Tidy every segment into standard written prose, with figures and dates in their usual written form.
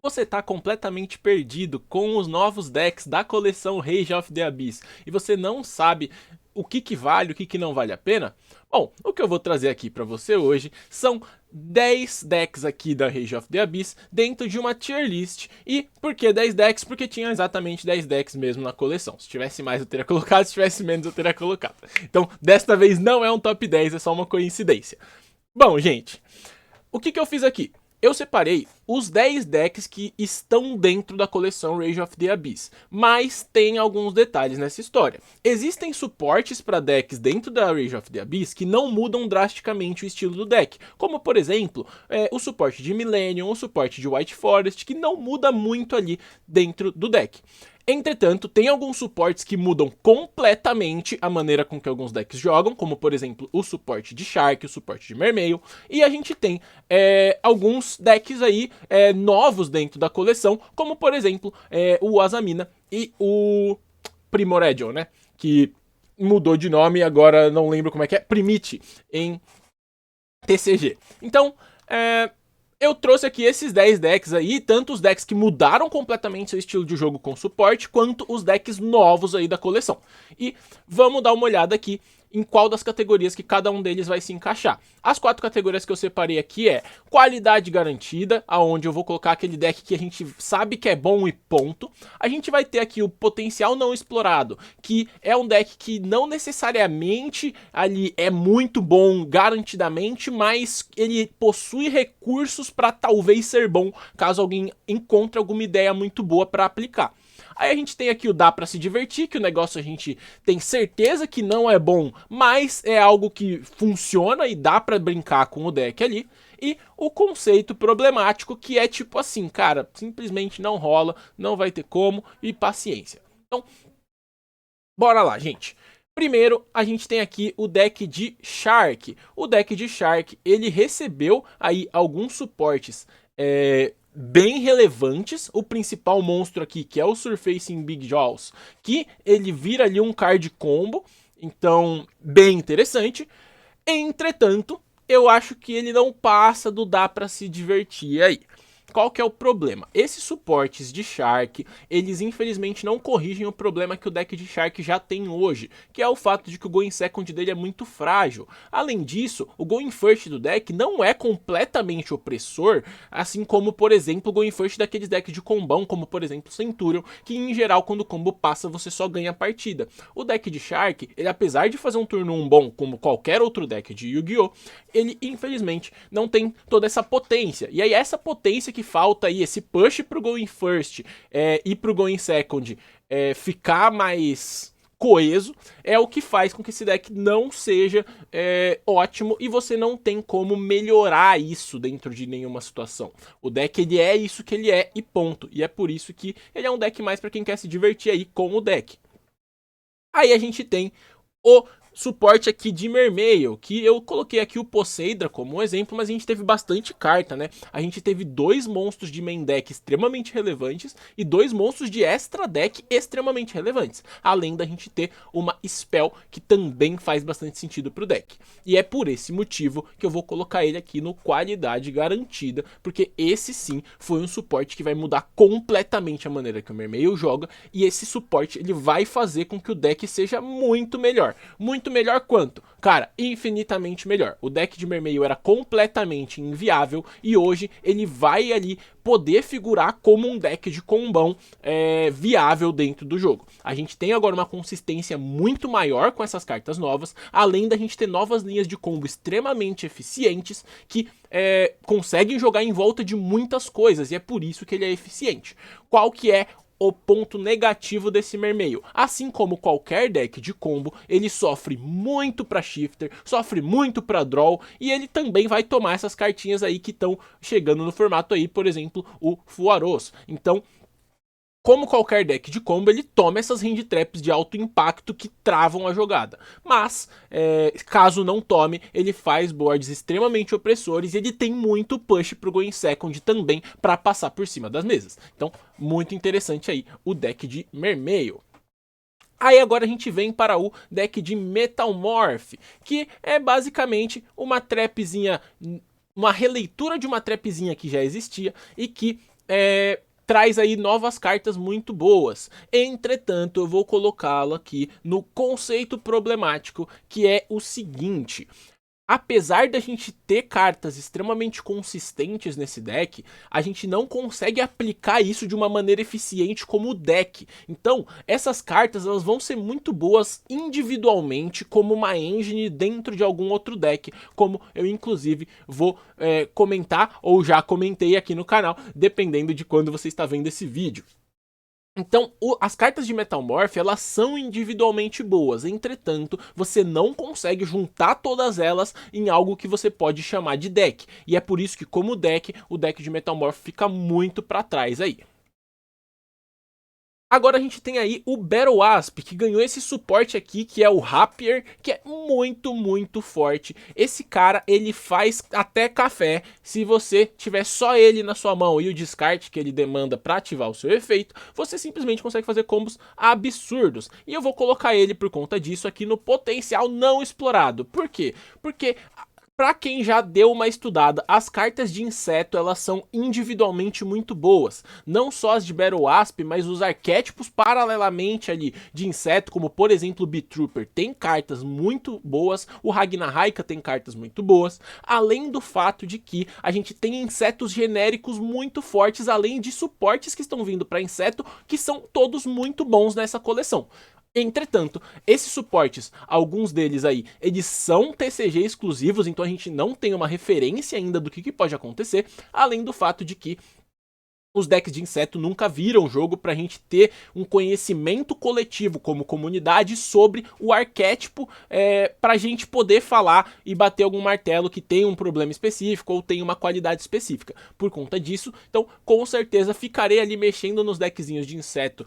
Você tá completamente perdido com os novos decks da coleção Rage of the Abyss e você não sabe o que vale, o que não vale a pena? Bom, o que eu vou trazer aqui para você hoje são 10 decks aqui da Rage of the Abyss dentro de uma tier list. E por que 10 decks? Porque tinha exatamente 10 decks mesmo na coleção. Se tivesse mais eu teria colocado, se tivesse menos eu teria colocado. Então, desta vez não é um top 10, é só uma coincidência. Bom, gente, o que eu fiz aqui? Eu separei os 10 decks que estão dentro da coleção Rage of the Abyss, mas tem alguns detalhes nessa história. Existem suportes para decks dentro da Rage of the Abyss que não mudam drasticamente o estilo do deck, como por exemplo, o suporte de Millennium, o suporte de White Forest, que não muda muito ali dentro do deck. Entretanto, tem alguns suportes que mudam completamente a maneira com que alguns decks jogam, como por exemplo o suporte de Shark, o suporte de Mermail, e a gente tem alguns decks aí novos dentro da coleção, como por exemplo o Azamina e o Primordial, né? Que mudou de nome e agora não lembro como é, Primite em TCG. Então, eu trouxe aqui esses 10 decks aí, tanto os decks que mudaram completamente seu estilo de jogo com suporte, quanto os decks novos aí da coleção. E vamos dar uma olhada aqui em qual das categorias que cada um deles vai se encaixar. As 4 categorias que eu separei aqui é qualidade garantida, aonde eu vou colocar aquele deck que a gente sabe que é bom e ponto. A gente vai ter aqui o potencial não explorado, que é um deck que não necessariamente ali é muito bom garantidamente, mas ele possui recursos para talvez ser bom, caso alguém encontre alguma ideia muito boa para aplicar. Aí a gente tem aqui o dá pra se divertir, que o negócio a gente tem certeza que não é bom, mas é algo que funciona e dá pra brincar com o deck ali. E o conceito problemático, que é tipo assim, cara, simplesmente não rola, não vai ter como e paciência. Então, bora lá, gente. Primeiro, a gente tem aqui o deck de Shark. O deck de Shark, ele recebeu aí alguns suportes bem relevantes. O principal monstro aqui, que é o Surfacing Big Jaws, que ele vira ali um card combo, então bem interessante. Entretanto, eu acho que ele não passa do dá pra se divertir aí. Qual que é o problema? Esses suportes de Shark, eles infelizmente não corrigem o problema que o deck de Shark já tem hoje, que é o fato de que o Going Second dele é muito frágil. Além disso, o Going First do deck não é completamente opressor, assim como, por exemplo, o Going First daqueles decks de combão, como por exemplo Centurion, que em geral quando o combo passa você só ganha a partida. O deck de Shark, ele apesar de fazer um turno 1 bom, como qualquer outro deck de Yu-Gi-Oh!, ele infelizmente não tem toda essa potência. E aí essa potência que falta aí, esse push pro Going First e pro Going Second ficar mais coeso, é o que faz com que esse deck não seja ótimo e você não tem como melhorar isso dentro de nenhuma situação. O deck ele é isso que ele é e ponto. E é por isso que ele é um deck mais para quem quer se divertir aí com o deck. Aí a gente tem o suporte aqui de Mermail, que eu coloquei aqui o Poseidra como um exemplo, mas a gente teve bastante carta, né? A gente teve 2 monstros de main deck extremamente relevantes e 2 monstros de extra deck extremamente relevantes, além da gente ter uma spell que também faz bastante sentido pro deck. E é por esse motivo que eu vou colocar ele aqui no qualidade garantida, porque esse sim foi um suporte que vai mudar completamente a maneira que o Mermail joga, e esse suporte ele vai fazer com que o deck seja muito melhor. Muito melhor quanto? Cara, infinitamente melhor. O deck de Mermail era completamente inviável e hoje ele vai ali poder figurar como um deck de combão viável dentro do jogo. A gente tem agora uma consistência muito maior com essas cartas novas, além da gente ter novas linhas de combo extremamente eficientes que conseguem jogar em volta de muitas coisas e é por isso que ele é eficiente. Qual que é o ponto negativo desse Mermail? Assim como qualquer deck de combo, ele sofre muito para shifter, sofre muito para draw e ele também vai tomar essas cartinhas aí que estão chegando no formato aí, por exemplo, o Fuaros. Então, como qualquer deck de combo, ele toma essas hand traps de alto impacto que travam a jogada. Mas, caso não tome, ele faz boards extremamente opressores e ele tem muito push pro Going Second também para passar por cima das mesas. Então, muito interessante aí o deck de Mermail. Aí agora a gente vem para o deck de Metal Morph, que é basicamente uma trapzinha, uma releitura de uma trapzinha que já existia e que traz aí novas cartas muito boas. Entretanto, eu vou colocá-lo aqui no conceito problemático, que é o seguinte: apesar da gente ter cartas extremamente consistentes nesse deck, a gente não consegue aplicar isso de uma maneira eficiente como o deck. Então, essas cartas elas vão ser muito boas individualmente como uma engine dentro de algum outro deck, como eu inclusive vou comentar ou já comentei aqui no canal, dependendo de quando você está vendo esse vídeo. Então, as cartas de Metal Morph, elas são individualmente boas, entretanto, você não consegue juntar todas elas em algo que você pode chamar de deck. E é por isso que, como deck, o deck de Metal Morph fica muito pra trás aí. Agora a gente tem aí o Battle Wasp, que ganhou esse suporte aqui, que é o Rapier, que é muito forte. Esse cara, ele faz até café. Se você tiver só ele na sua mão e o descarte que ele demanda para ativar o seu efeito, você simplesmente consegue fazer combos absurdos. E eu vou colocar ele, por conta disso, aqui no potencial não explorado. Por quê? Porque para quem já deu uma estudada, as cartas de inseto elas são individualmente muito boas. Não só as de Battle Wasp, mas os arquétipos paralelamente ali de inseto, como por exemplo o Beetrooper, tem cartas muito boas. O Ragnarraika tem cartas muito boas. Além do fato de que a gente tem insetos genéricos muito fortes, além de suportes que estão vindo para inseto, que são todos muito bons nessa coleção. Entretanto, esses suportes, alguns deles aí, eles são TCG exclusivos, então a gente não tem uma referência ainda do que pode acontecer, além do fato de que os decks de inseto nunca viram jogo pra gente ter um conhecimento coletivo como comunidade sobre o arquétipo pra gente poder falar e bater algum martelo que tem um problema específico ou tem uma qualidade específica. Por conta disso, então com certeza ficarei ali mexendo nos deckzinhos de inseto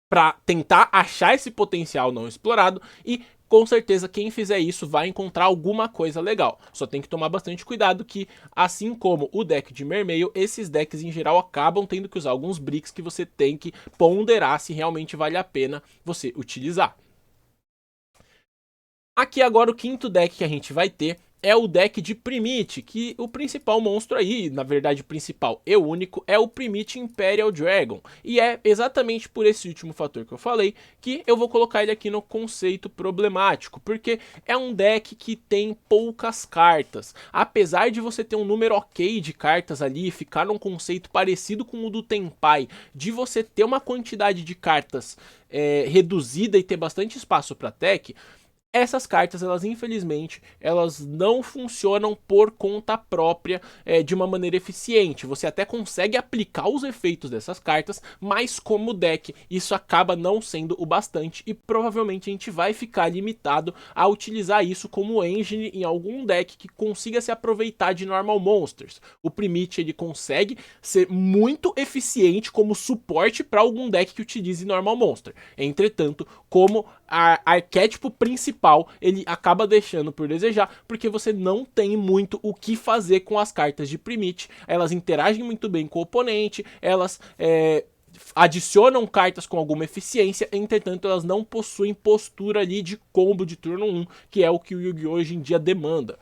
para tentar achar esse potencial não explorado e com certeza quem fizer isso vai encontrar alguma coisa legal. Só tem que tomar bastante cuidado que, assim como o deck de Mermail, esses decks em geral acabam tendo que usar alguns bricks que você tem que ponderar se realmente vale a pena você utilizar. Aqui agora o quinto deck que a gente vai ter é o deck de Primite, que o principal monstro aí, na verdade o principal e o único, é o Primite Imperial Dragon. E é exatamente por esse último fator que eu falei que eu vou colocar ele aqui no conceito problemático, porque é um deck que tem poucas cartas. Apesar de você ter um número ok de cartas ali, ficar num conceito parecido com o do Tenpai, de você ter uma quantidade de cartas reduzida e ter bastante espaço para tech, essas cartas, elas infelizmente, elas não funcionam por conta própria de uma maneira eficiente. Você até consegue aplicar os efeitos dessas cartas, mas como deck, isso acaba não sendo o bastante e provavelmente a gente vai ficar limitado a utilizar isso como engine em algum deck que consiga se aproveitar de Normal Monsters. O Primite, ele consegue ser muito eficiente como suporte para algum deck que utilize Normal Monster. Entretanto, como arquétipo principal, ele acaba deixando por desejar, porque você não tem muito o que fazer com as cartas de Primite. Elas interagem muito bem com o oponente, elas adicionam cartas com alguma eficiência, entretanto elas não possuem postura ali de combo de turno 1, que é o que o Yu-Gi-Oh! Hoje em dia demanda.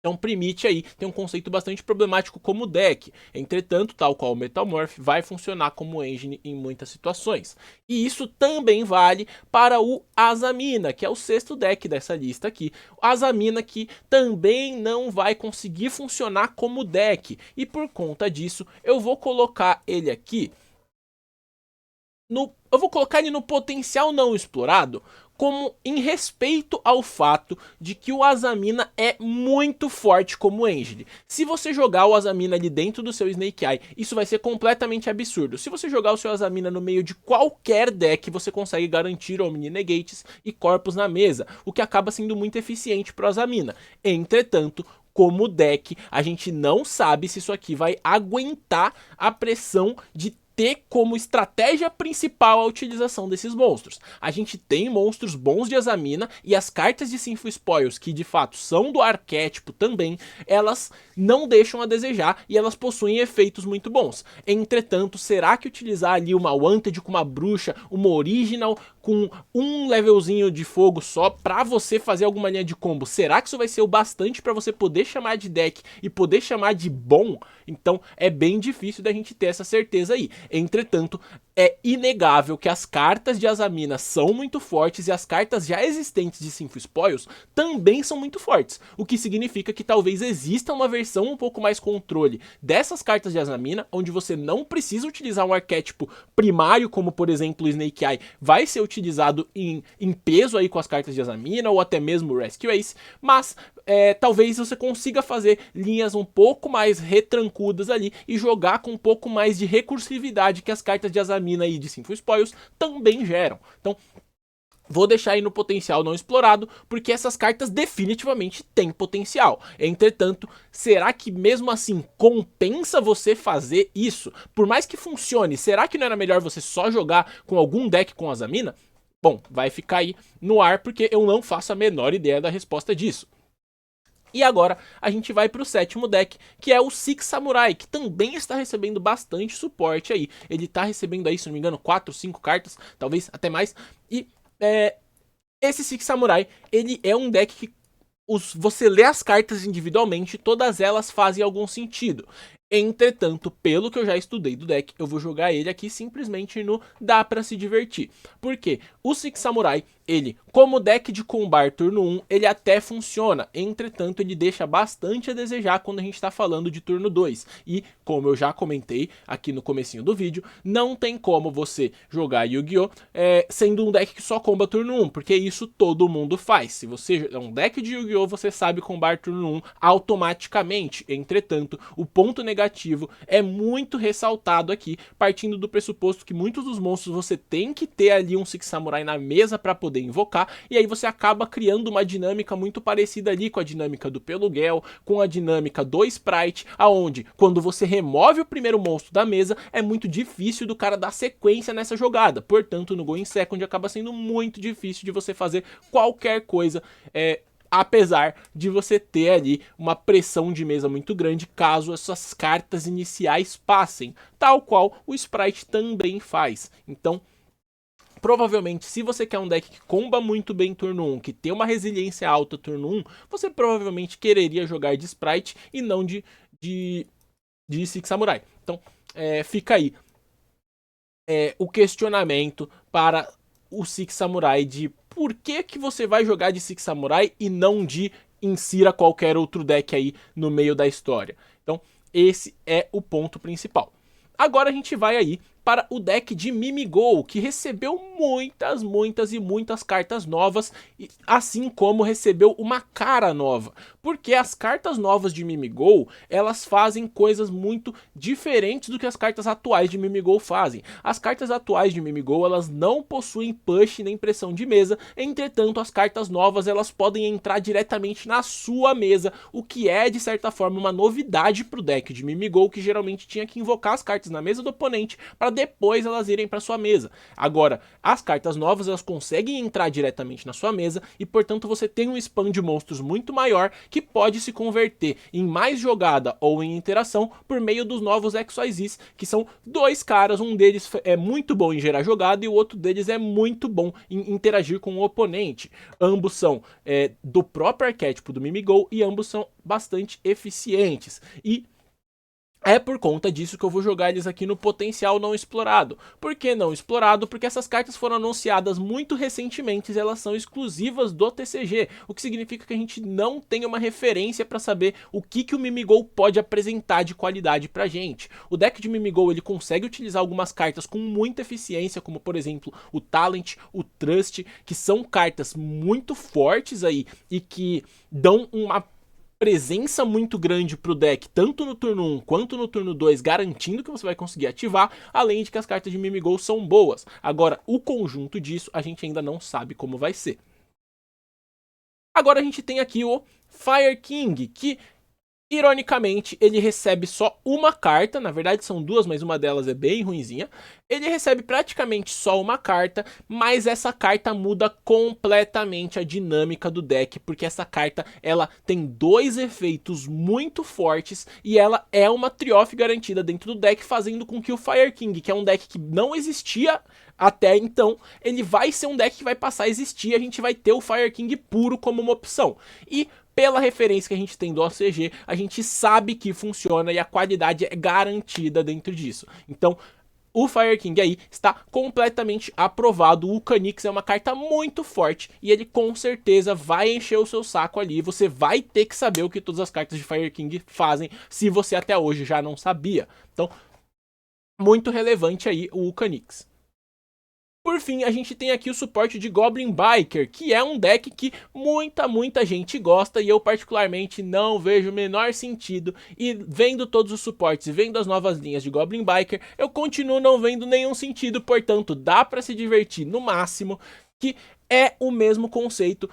Então Primite aí tem um conceito bastante problemático como deck, entretanto, tal qual o Metal Morph, vai funcionar como engine em muitas situações. E isso também vale para o Azamina, que é o sexto deck dessa lista aqui. O Azamina que também não vai conseguir funcionar como deck, e por conta disso eu vou colocar ele aqui eu vou colocar ele no potencial não explorado, como em respeito ao fato de que o Azamina é muito forte como engine. Se você jogar o Azamina ali dentro do seu Snake Eye, isso vai ser completamente absurdo. Se você jogar o seu Azamina no meio de qualquer deck, você consegue garantir Omni Negates e Corpus na mesa, o que acaba sendo muito eficiente para o Azamina. Entretanto, como deck, a gente não sabe se isso aqui vai aguentar a pressão de ter como estratégia principal a utilização desses monstros. A gente tem monstros bons de Azamina e as cartas de Sinful Spoils, que de fato são do arquétipo também, elas não deixam a desejar e elas possuem efeitos muito bons. Entretanto, será que utilizar ali uma Wanted com uma bruxa, uma Original com um levelzinho de fogo só pra você fazer alguma linha de combo, será que isso vai ser o bastante pra você poder chamar de deck e poder chamar de bom? Então é bem difícil da gente ter essa certeza aí. Entretanto, é inegável que as cartas de Azamina são muito fortes e as cartas já existentes de Sinful Spoils também são muito fortes, o que significa que talvez exista uma versão um pouco mais controle dessas cartas de Azamina, onde você não precisa utilizar um arquétipo primário, como por exemplo o Snake Eye vai ser utilizado em peso aí com as cartas de Azamina, ou até mesmo o Rescue Ace, mas talvez você consiga fazer linhas um pouco mais retrancudas ali e jogar com um pouco mais de recursividade que as cartas de Azamina e de Sinful Spoils também geram. Então, vou deixar aí no potencial não explorado, porque essas cartas definitivamente têm potencial. Entretanto, será que mesmo assim compensa você fazer isso? Por mais que funcione, será que não era melhor você só jogar com algum deck com Azamina? Bom, vai ficar aí no ar, porque eu não faço a menor ideia da resposta disso. E agora a gente vai para o sétimo deck, que é o Six Samurai, que também está recebendo bastante suporte aí. Ele está recebendo aí, se não me engano, 4, 5 cartas, talvez até mais. E esse Six Samurai, ele é um deck que você lê as cartas individualmente, todas elas fazem algum sentido. Entretanto, pelo que eu já estudei do deck, eu vou jogar ele aqui simplesmente no dá pra se divertir. Por quê? O Six Samurai, ele, como deck de combar turno 1, ele até funciona. Entretanto, ele deixa bastante a desejar quando a gente tá falando de turno 2. E, como eu já comentei aqui no comecinho do vídeo, não tem como você jogar Yu-Gi-Oh! Sendo um deck que só comba turno 1, porque isso todo mundo faz. Se você é um deck de Yu-Gi-Oh! Você sabe combar turno 1 automaticamente. Entretanto, o ponto negativo é muito ressaltado aqui, partindo do pressuposto que muitos dos monstros você tem que ter ali um Six Samurai na mesa para poder invocar, e aí você acaba criando uma dinâmica muito parecida ali com a dinâmica do Pelugel, com a dinâmica do Sprite, aonde quando você remove o primeiro monstro da mesa, é muito difícil do cara dar sequência nessa jogada, portanto no Going Second acaba sendo muito difícil de você fazer qualquer coisa, apesar de você ter ali uma pressão de mesa muito grande caso essas cartas iniciais passem, tal qual o Sprite também faz. Então, provavelmente, se você quer um deck que comba muito bem turno 1, que tem uma resiliência alta turno 1, você provavelmente quereria jogar de Sprite e não de Six Samurai. Então, fica aí o questionamento para o Six Samurai de por que você vai jogar de Six Samurai e não de insira qualquer outro deck aí no meio da história. Então, esse é o ponto principal. Agora a gente vai aí para o deck de Mimigol, que recebeu muitas cartas novas, assim como recebeu uma cara nova. Porque as cartas novas de Mimigol, elas fazem coisas muito diferentes do que as cartas atuais de Mimigol fazem. As cartas atuais de Mimigol, elas não possuem push nem pressão de mesa, entretanto as cartas novas, elas podem entrar diretamente na sua mesa, o que é de certa forma uma novidade para o deck de Mimigol, que geralmente tinha que invocar as cartas na mesa do oponente para depois elas irem para sua mesa. Agora, as cartas novas elas conseguem entrar diretamente na sua mesa e, portanto, você tem um spam de monstros muito maior que pode se converter em mais jogada ou em interação por meio dos novos XYZs, que são dois caras, um deles é muito bom em gerar jogada e o outro deles é muito bom em interagir com o oponente. Ambos são do próprio arquétipo do Mimigol e ambos são bastante eficientes. E é por conta disso que eu vou jogar eles aqui no potencial não explorado. Por que não explorado? Porque essas cartas foram anunciadas muito recentemente e elas são exclusivas do TCG, o que significa que a gente não tem uma referência para saber o que o Mimigol pode apresentar de qualidade pra gente. O deck de Mimigol ele consegue utilizar algumas cartas com muita eficiência, como por exemplo o Talent, o Trust, que são cartas muito fortes aí e que dão uma presença muito grande pro deck, tanto no turno 1 quanto no turno 2, garantindo que você vai conseguir ativar, além de que as cartas de Mimigol são boas. Agora, o conjunto disso, a gente ainda não sabe como vai ser. Agora a gente tem aqui o Fire King, que Ironicamente, ele recebe só uma carta, na verdade são duas, mas uma delas é bem ruinzinha. Ele recebe praticamente só uma carta, mas essa carta muda completamente a dinâmica do deck, porque essa carta ela tem dois efeitos muito fortes e ela é uma Trioff garantida dentro do deck, fazendo com que o Fire King, que é um deck que não existia até então, ele vai ser um deck que vai passar a existir, a gente vai ter o Fire King puro como uma opção. E pela referência que a gente tem do OCG, a gente sabe que funciona e a qualidade é garantida dentro disso. Então, o Fire King aí está completamente aprovado. O Canix é uma carta muito forte e ele com certeza vai encher o seu saco ali. Você vai ter que saber o que todas as cartas de Fire King fazem, se você até hoje já não sabia. Então, muito relevante aí o Canix. Por fim, a gente tem aqui o suporte de Goblin Biker, que é um deck que muita gente gosta e eu particularmente não vejo o menor sentido. E vendo todos os suportes e vendo as novas linhas de Goblin Biker, eu continuo não vendo nenhum sentido, portanto dá para se divertir no máximo, que é o mesmo conceito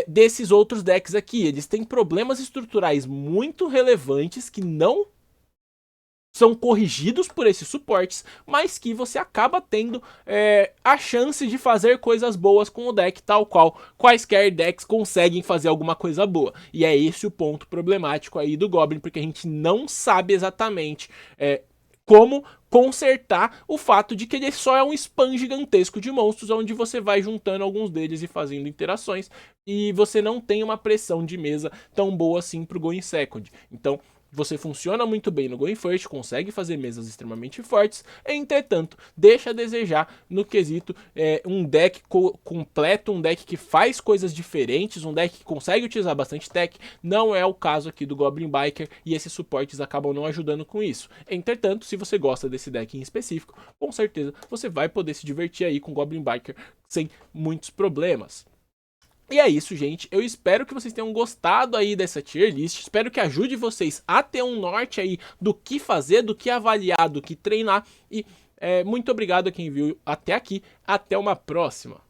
desses outros decks aqui. Eles têm problemas estruturais muito relevantes que não são corrigidos por esses suportes, mas que você acaba tendo a chance de fazer coisas boas com o deck, tal qual quaisquer decks conseguem fazer alguma coisa boa. E é esse o ponto problemático aí do Goblin, porque a gente não sabe exatamente como consertar o fato de que ele só é um spam gigantesco de monstros, onde você vai juntando alguns deles e fazendo interações, e você não tem uma pressão de mesa tão boa assim pro Going Second. Então, você funciona muito bem no Going First, consegue fazer mesas extremamente fortes, entretanto, deixa a desejar no quesito um deck completo, um deck que faz coisas diferentes, um deck que consegue utilizar bastante tech. Não é o caso aqui do Goblin Biker e esses suportes acabam não ajudando com isso. Entretanto, se você gosta desse deck em específico, com certeza você vai poder se divertir aí com Goblin Biker sem muitos problemas. E é isso, gente. Eu espero que vocês tenham gostado aí dessa tier list. Espero que ajude vocês a ter um norte aí do que fazer, do que avaliar, do que treinar. E muito obrigado a quem viu até aqui. Até uma próxima.